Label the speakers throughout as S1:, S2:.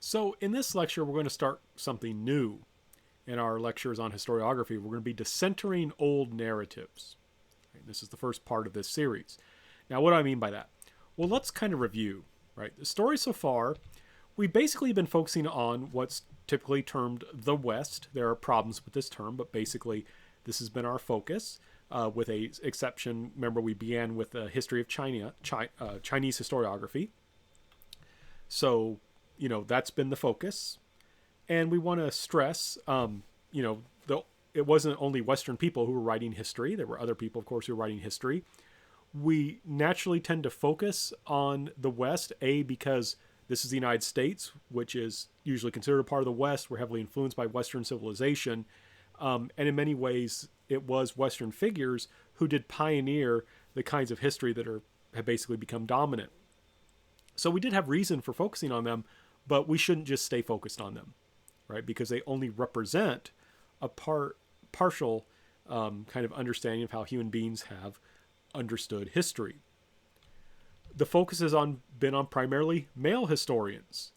S1: So in this lecture, we're going to start something new in our lectures on historiography. We're going to be decentering old narratives. Right? This is the first part of this series. Now, what do I mean by that? Well, let's kind of review. Right, the story so far, we've basically been focusing on what's typically termed the West. There are problems with this term, but basically this has been our focus. With a exception, remember we began with the history of Chinese historiography. So, that's been the focus. And we want to stress, it wasn't only Western people who were writing history. There were other people, of course, who were writing history. We naturally tend to focus on the West, because this is the United States, which is usually considered a part of the West. We're heavily influenced by Western civilization. And in many ways, it was Western figures who did pioneer the kinds of history that have basically become dominant. So we did have reason for focusing on them, but we shouldn't just stay focused on them, right? Because they only represent a partial kind of understanding of how human beings have understood history. The focus has been on primarily male historians.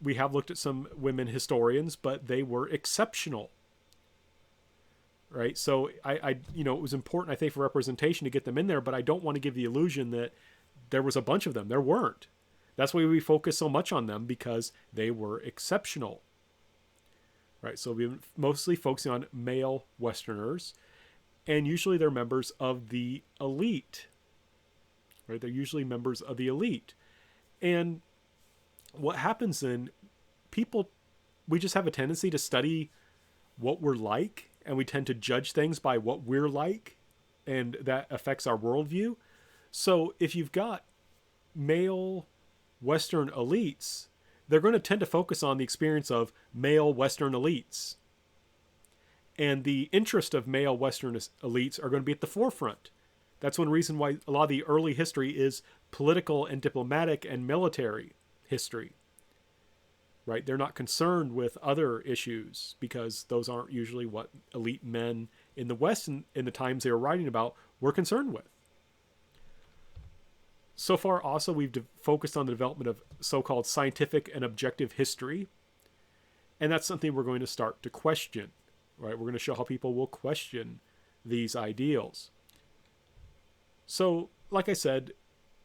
S1: We have looked at some women historians, but they were exceptional. Right, so it was important, I think, for representation to get them in there, but I don't want to give the illusion that there was a bunch of them. There weren't. That's why we focus so much on them, because they were exceptional. Right, so we've been mostly focusing on male Westerners, and usually they're members of the elite. Right, they're usually members of the elite, and what happens then? We just have a tendency to study what we're like. And we tend to judge things by what we're like, and that affects our worldview. So if you've got male Western elites, they're going to tend to focus on the experience of male Western elites. And the interest of male Western elites are going to be at the forefront. That's one reason why a lot of the early history is political and diplomatic and military history. Right? They're not concerned with other issues, because those aren't usually what elite men in the West in the times they were writing about were concerned with. So far, also, we've focused on the development of so-called scientific and objective history. And that's something we're going to start to question. Right? We're going to show how people will question these ideals. So, like I said,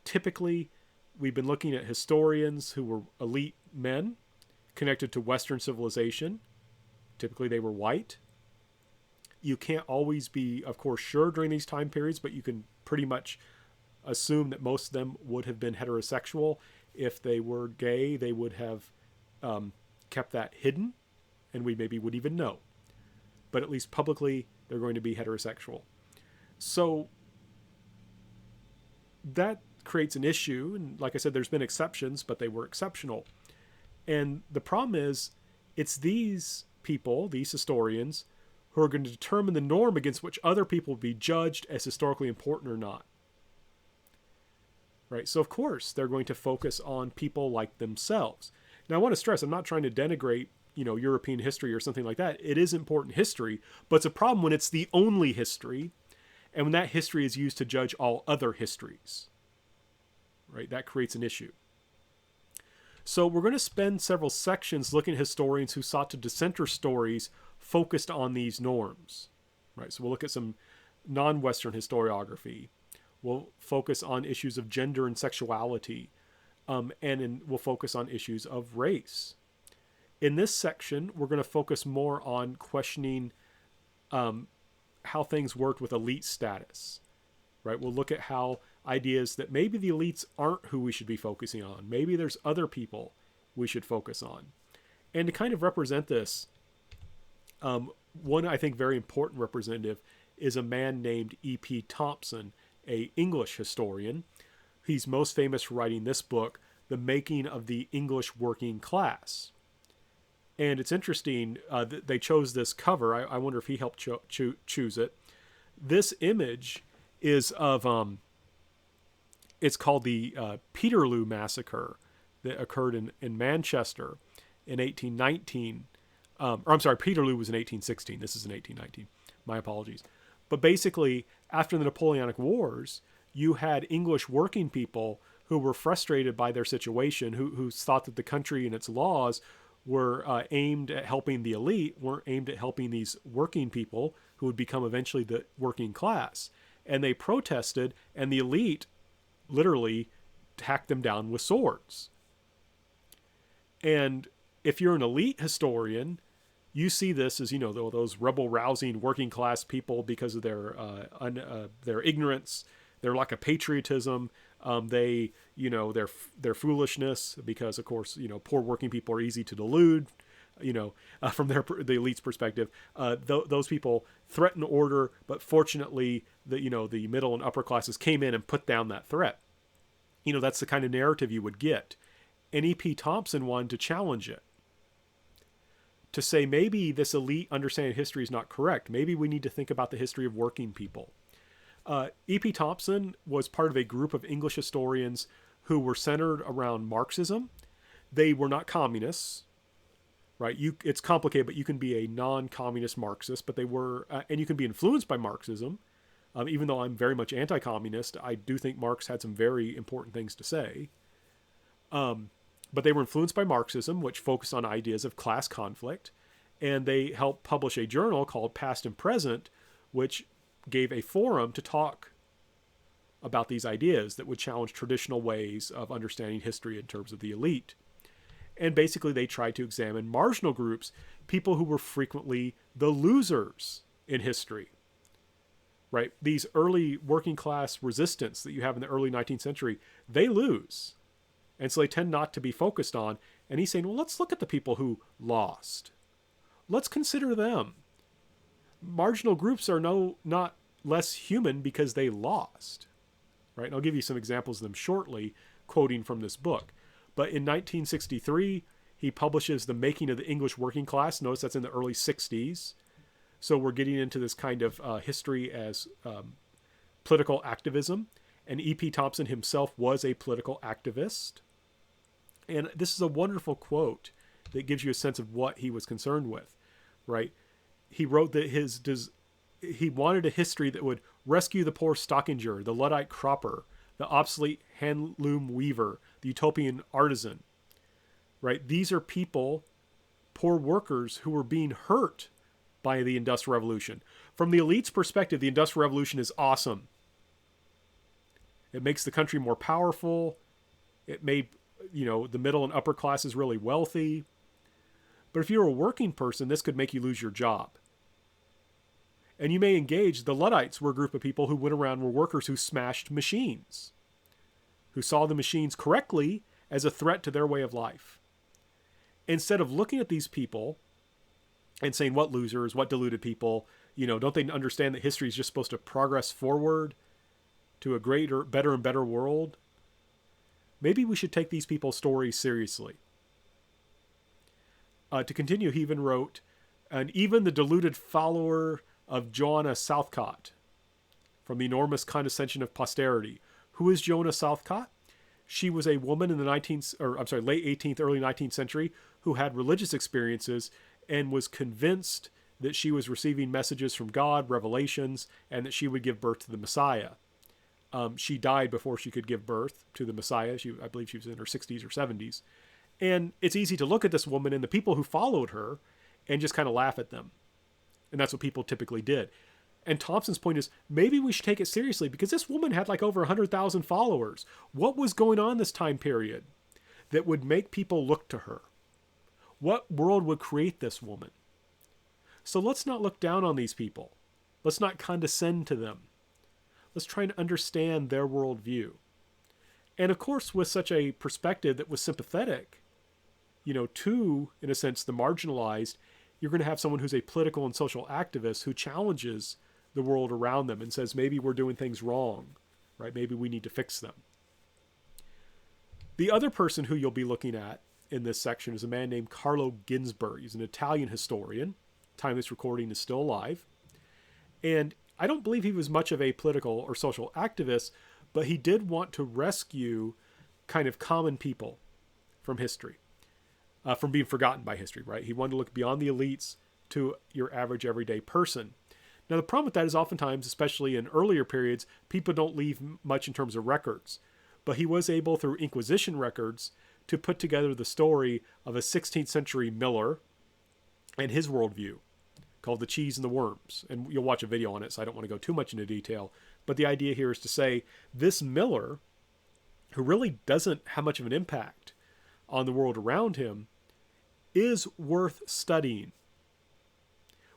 S1: typically we've been looking at historians who were elite men connected to Western civilization. Typically they were white. You can't always be, of course, sure during these time periods, but you can pretty much assume that most of them would have been heterosexual. If they were gay, they would have kept that hidden, and we maybe would even know. But at least publicly, they're going to be heterosexual. So that creates an issue, and like I said, there's been exceptions, but they were exceptional. And the problem is, it's these people, these historians, who are going to determine the norm against which other people will be judged as historically important or not. Right? So, of course, they're going to focus on people like themselves. Now, I want to stress, I'm not trying to denigrate, European history or something like that. It is important history, but it's a problem when it's the only history, and when that history is used to judge all other histories. Right? That creates an issue. So we're going to spend several sections looking at historians who sought to decenter stories focused on these norms. Right? So we'll look at some non-Western historiography. We'll focus on issues of gender and sexuality, and we'll focus on issues of race. In this section, we're going to focus more on questioning how things worked with elite status. Right? We'll look at how ideas that maybe the elites aren't who we should be focusing on. Maybe there's other people we should focus on. And to kind of represent this, one, I think, very important representative is a man named E.P. Thompson, an English historian. He's most famous for writing this book, The Making of the English Working Class. And it's interesting that they chose this cover. I wonder if he helped choose it. This image is of, it's called the Peterloo Massacre that occurred in Manchester in 1819. Peterloo was in 1816. This is in 1819. My apologies. But basically, after the Napoleonic Wars, you had English working people who were frustrated by their situation, who thought that the country and its laws were aimed at helping the elite, weren't aimed at helping these working people who would become eventually the working class. And they protested, and the elite literally hacked them down with swords. And if you're an elite historian, you see this as, those rebel-rousing working class people because of their ignorance, their lack of patriotism, their foolishness, because of course, poor working people are easy to delude, from the elite's perspective. Those people threaten order, but fortunately, the middle and upper classes came in and put down that threat. That's the kind of narrative you would get. And E.P. Thompson wanted to challenge it, to say maybe this elite understanding of history is not correct. Maybe we need to think about the history of working people. E.P. Thompson was part of a group of English historians who were centered around Marxism. They were not communists, right? It's complicated, but you can be a non-communist Marxist, but they were, and you can be influenced by Marxism. Even though I'm very much anti-communist, I do think Marx had some very important things to say. But they were influenced by Marxism, which focused on ideas of class conflict. And they helped publish a journal called Past and Present, which gave a forum to talk about these ideas that would challenge traditional ways of understanding history in terms of the elite. And basically they tried to examine marginal groups, people who were frequently the losers in history. Right? These early working class resistance that you have in the early 19th century, they lose. And so they tend not to be focused on. And he's saying, well, let's look at the people who lost. Let's consider them. Marginal groups are not less human because they lost. Right? And I'll give you some examples of them shortly, quoting from this book. But in 1963, he publishes The Making of the English Working Class. Notice that's in the early 60s. So we're getting into this kind of history as political activism. And E.P. Thompson himself was a political activist. And this is a wonderful quote that gives you a sense of what he was concerned with, right? He wrote that he wanted a history that would rescue the poor stockinger, the Luddite cropper, the obsolete handloom weaver, the utopian artisan, right? These are people, poor workers, who were being hurt by the Industrial Revolution. From the elite's perspective, the Industrial Revolution is awesome. It makes the country more powerful. It made, the middle and upper classes really wealthy. But if you're a working person, this could make you lose your job. And you may engage, the Luddites were a group of people who went around, were workers who smashed machines, who saw the machines correctly as a threat to their way of life. Instead of looking at these people and saying, what losers, what deluded people, don't they understand that history is just supposed to progress forward to a greater, better and better world? Maybe we should take these people's stories seriously. To continue, he even wrote, and even the deluded follower of Joanna Southcott, from the enormous condescension of posterity. Who is Joanna Southcott? She was a woman in the late 18th, early 19th century who had religious experiences and was convinced that she was receiving messages from God, revelations, and that she would give birth to the Messiah. She died before she could give birth to the Messiah. I believe she was in her 60s or 70s. And it's easy to look at this woman and the people who followed her and just kind of laugh at them. And that's what people typically did. And Thompson's point is, maybe we should take it seriously because this woman had like over 100,000 followers. What was going on this time period that would make people look to her? What world would create this woman? So let's not look down on these people. Let's not condescend to them. Let's try and understand their worldview. And of course, with such a perspective that was sympathetic, to, in a sense, the marginalized, you're going to have someone who's a political and social activist who challenges the world around them and says, maybe we're doing things wrong, right? Maybe we need to fix them. The other person who you'll be looking at in this section is a man named Carlo Ginsburg. He's an Italian historian. Time this recording is still alive. And I don't believe he was much of a political or social activist, but he did want to rescue kind of common people from history, from being forgotten by history, right? He wanted to look beyond the elites to your average everyday person. Now, the problem with that is oftentimes, especially in earlier periods, people don't leave much in terms of records. but he was able, through Inquisition records, to put together the story of a 16th century miller and his worldview, called The Cheese and the Worms. And you'll watch a video on it, so I don't want to go too much into detail. But the idea here is to say this miller, who really doesn't have much of an impact on the world around him, is worth studying.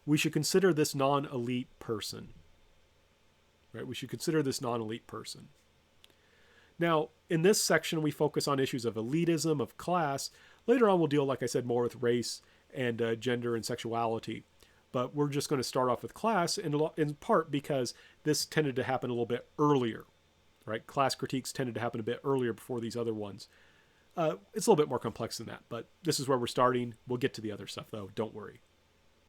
S1: We should consider this non-elite person. Right? We should consider this non-elite person. Now, in this section, we focus on issues of elitism, of class. Later on, we'll deal, like I said, more with race and gender and sexuality. But we're just going to start off with class, in part because this tended to happen a little bit earlier. Right? Class critiques tended to happen a bit earlier before these other ones. It's a little bit more complex than that, but this is where we're starting. We'll get to the other stuff, though. Don't worry.